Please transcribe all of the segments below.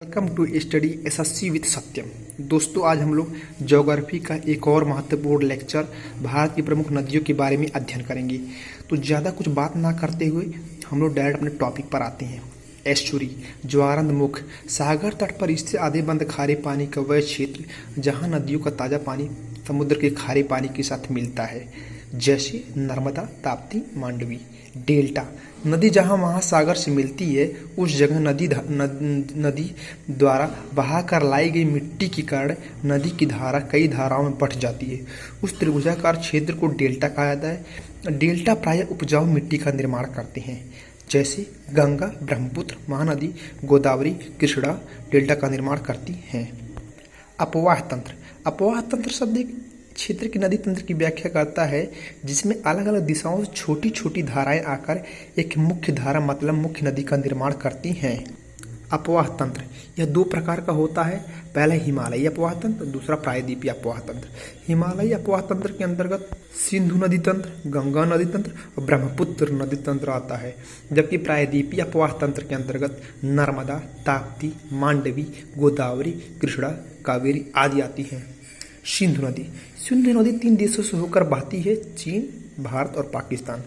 Welcome to study SSC with Satyam. दोस्तों, आज हम लोग ज्योग्राफी का एक और महत्वपूर्ण लेक्चर भारत की प्रमुख नदियों के बारे में अध्ययन करेंगे। तो ज़्यादा कुछ बात ना करते हुए हम लोग डायरेक्ट अपने टॉपिक पर आते हैं। एस्चुरी, ज्वारंधमुख, सागर तट पर स्थित आधे बंद खारे पानी का वह क्षेत्र जहाँ नदियों का ताज़ा पानी समुद्र के खारे पानी के साथ मिलता है, जैसे नर्मदा, ताप्ती, मांडवी। डेल्टा, नदी जहाँ महासागर से मिलती है उस जगह नदी द्वारा बहा कर लाई गई मिट्टी के कारण नदी की धारा कई धाराओं में बंट जाती है। उस त्रिभुजाकार क्षेत्र को डेल्टा कहा जाता है। डेल्टा प्रायः उपजाऊ मिट्टी का निर्माण करते हैं, जैसे गंगा, ब्रह्मपुत्र, महानदी, गोदावरी, कृष्णा डेल्टा का निर्माण करती हैं। अपवाह तंत्र, अपवाह तंत्र शब्द एक क्षेत्र की नदी तंत्र की व्याख्या करता है जिसमें अलग अलग दिशाओं से छोटी छोटी धाराएं आकर एक मुख्य धारा मतलब मुख्य नदी का निर्माण करती हैं। अपवाह तंत्र यह दो प्रकार का होता है। पहला हिमालयी अपवाह तंत्र, दूसरा प्रायद्वीपीय अपवाह तंत्र। हिमालयी अपवाह तंत्र के अंतर्गत सिंधु नदी तंत्र, गंगा नदी तंत्र और ब्रह्मपुत्र नदी तंत्र आता है, जबकि प्रायद्वीपीय अपवाह तंत्र के अंतर्गत नर्मदा, ताप्ती, मांडवी, गोदावरी, कृष्णा, कावेरी आदि आती हैं। सिंधु नदी, सिंधु नदी 3 देशों से होकर बहती है, चीन, भारत और पाकिस्तान।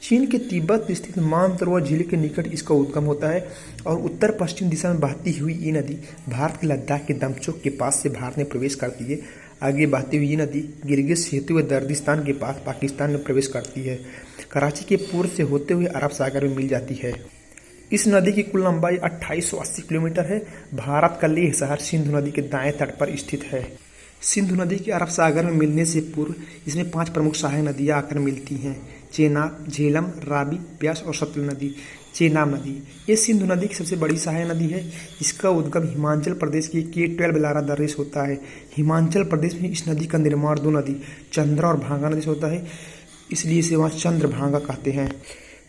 चीन के तिब्बत स्थित मानसरोवर झील के निकट इसका उद्गम होता है और उत्तर पश्चिम दिशा में बहती हुई ये नदी भारत के लद्दाख के दमचोक के पास से भारत में प्रवेश करती है। आगे बहती हुई ये नदी गिलगित से होते हुए दर्दिस्तान के पास पाकिस्तान में प्रवेश करती है। कराची के पूर्व से होते हुए अरब सागर में मिल जाती है। इस नदी की कुल लंबाई 2880 किलोमीटर है। भारत का लेह शहर सिंधु नदी के दाएं तट पर स्थित है। सिंधु नदी के अरब सागर में मिलने से पूर्व इसमें 5 प्रमुख सहायक नदियां आकर मिलती हैं, चेनाब, झेलम, रावी, ब्यास और सतलुज नदी। चेनाब नदी ये सिंधु नदी की सबसे बड़ी सहायक नदी है। इसका उद्गम हिमाचल प्रदेश के K12 लारा दर्रे से होता है। हिमाचल प्रदेश में इस नदी का निर्माण 2 नदी चंद्रा और भांगा नदी से होता है, इसलिए इसे वहाँ चंद्रभांगा कहते हैं।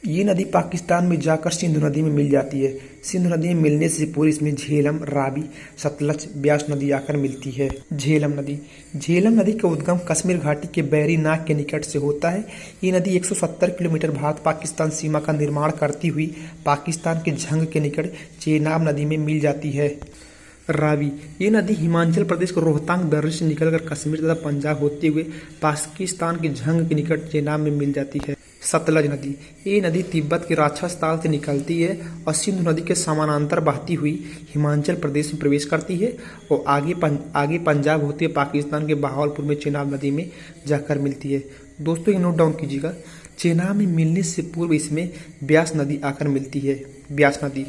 ये नदी पाकिस्तान में जाकर सिंधु नदी में मिल जाती है। सिंधु नदी में मिलने से पूर्व इसमें झेलम, रावी, सतलज, ब्यास नदी आकर मिलती है। झेलम नदी, झेलम नदी का उद्गम कश्मीर घाटी के बैरी नाग के निकट से होता है। ये नदी 170 किलोमीटर भारत पाकिस्तान सीमा का निर्माण करती हुई पाकिस्तान के झंग के निकट चेनाब नदी में मिल जाती है। रावी, ये नदी हिमाचल प्रदेश के रोहतांग दर्रे से निकलकर कश्मीर तथा पंजाब होते हुए पाकिस्तान के झंग के निकट चेनाब में मिल जाती है। सतलज नदी, ये नदी तिब्बत के राजस्थान से निकलती है और सिंधु नदी के समानांतर बहती हुई हिमाचल प्रदेश में प्रवेश करती है और आगे पंजाब होते हुए पाकिस्तान के बहावलपुर में चेनाब नदी में जाकर मिलती है। दोस्तों, ये नोट डाउन कीजिएगा। चेनाब में मिलने से पूर्व इसमें ब्यास नदी आकर मिलती है। ब्यास नदी,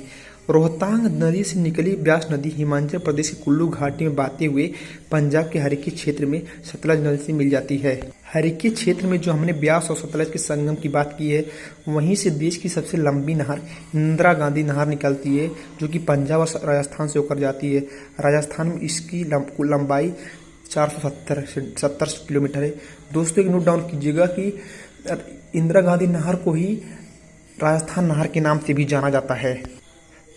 रोहतांग नदी से निकली ब्यास नदी हिमाचल प्रदेश के कुल्लू घाटी में बहते हुए पंजाब के हरिकी क्षेत्र में सतलज नदी से मिल जाती है। हरिकी क्षेत्र में जो हमने ब्यास और सतलज के संगम की बात की है, वहीं से देश की सबसे लंबी नहर इंदिरा गांधी नहर निकलती है, जो कि पंजाब और राजस्थान से होकर जाती है। राजस्थान में इसकी लंबाई 470 किलोमीटर है। दोस्तों, एक नोट डाउन कीजिएगा कि इंदिरा गांधी नहर को ही राजस्थान नहर के नाम से भी जाना जाता है।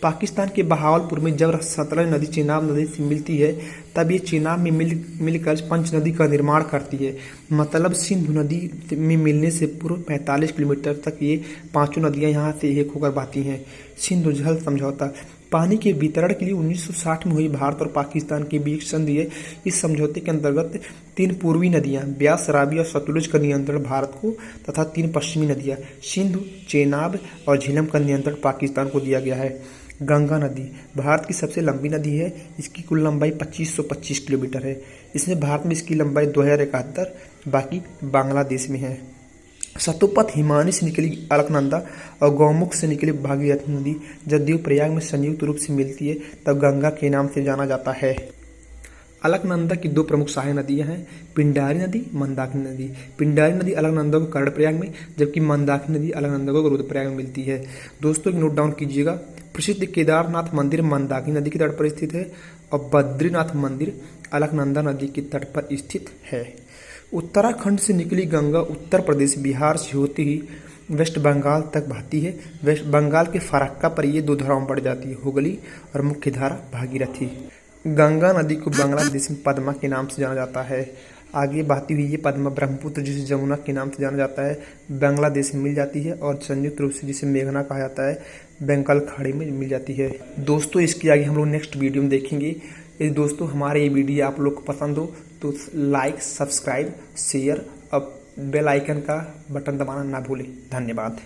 पाकिस्तान के बहावलपुर में जब सतलज नदी चेनाब नदी से मिलती है तब ये चेनाब में मिलकर पंच नदी का निर्माण करती है। मतलब सिंधु नदी में मिलने से पूर्व 45 किलोमीटर तक ये 5 नदियां यहाँ से एक होकर बहती हैं। सिंधु जल समझौता, पानी के वितरण के लिए 1960 में हुई भारत और पाकिस्तान के बीच संधि है। इस समझौते के अंतर्गत 3 पूर्वी नदियां ब्यास, रावी और सतलुज का नियंत्रण भारत को तथा 3 पश्चिमी नदियां सिंधु, चेनाब और झेलम का नियंत्रण पाकिस्तान को दिया गया है। गंगा नदी भारत की सबसे लंबी नदी है। इसकी कुल लंबाई 2525 किलोमीटर है। इसमें भारत में इसकी लंबाई 2071, बाकी बांग्लादेश में है। सतोपथ हिमानी से निकली अलकनंदा और गौमुख से निकली भागीरथी नदी जब देवप्रयाग में संयुक्त रूप से मिलती है तब गंगा के नाम से जाना जाता है। अलकनंदा की 2 प्रमुख सहायक नदियां हैं, पिंडारी नदी, मंदाकिनी नदी। पिंडारी नदी अलकनंदा को कर्णप्रयाग में, जबकि मंदाकिनी नदी अलकनंदा को रुद्रप्रयाग में मिलती है। दोस्तों, एक नोट डाउन कीजिएगा। प्रसिद्ध केदारनाथ मंदिर मंदाकिनी नदी के तट पर स्थित है और बद्रीनाथ मंदिर अलकनंदा नदी के तट पर स्थित है। उत्तराखंड से निकली गंगा उत्तर प्रदेश, बिहार से होती ही वेस्ट बंगाल तक बहती है। वेस्ट बंगाल के फरक्का पर ये 2 धाराओं में बढ़ जाती है, हुगली और मुख्य धारा भागीरथी। गंगा नदी को बांग्लादेश में पद्मा के नाम से जाना जाता है। आगे बहती हुई ये पद्मा ब्रह्मपुत्र जिसे जमुना के नाम से जाना जाता है बांग्लादेश में मिल जाती है और संयुक्त रूप से जिसे मेघना कहा जाता है बंगाल खाड़ी में मिल जाती है। दोस्तों इसके आगे हम लोग नेक्स्ट वीडियो में देखेंगे। यदि दोस्तों हमारे ये वीडियो आप लोग को पसंद हो तो लाइक, सब्सक्राइब, शेयर और बेल आइकन का बटन दबाना ना भूलें। धन्यवाद।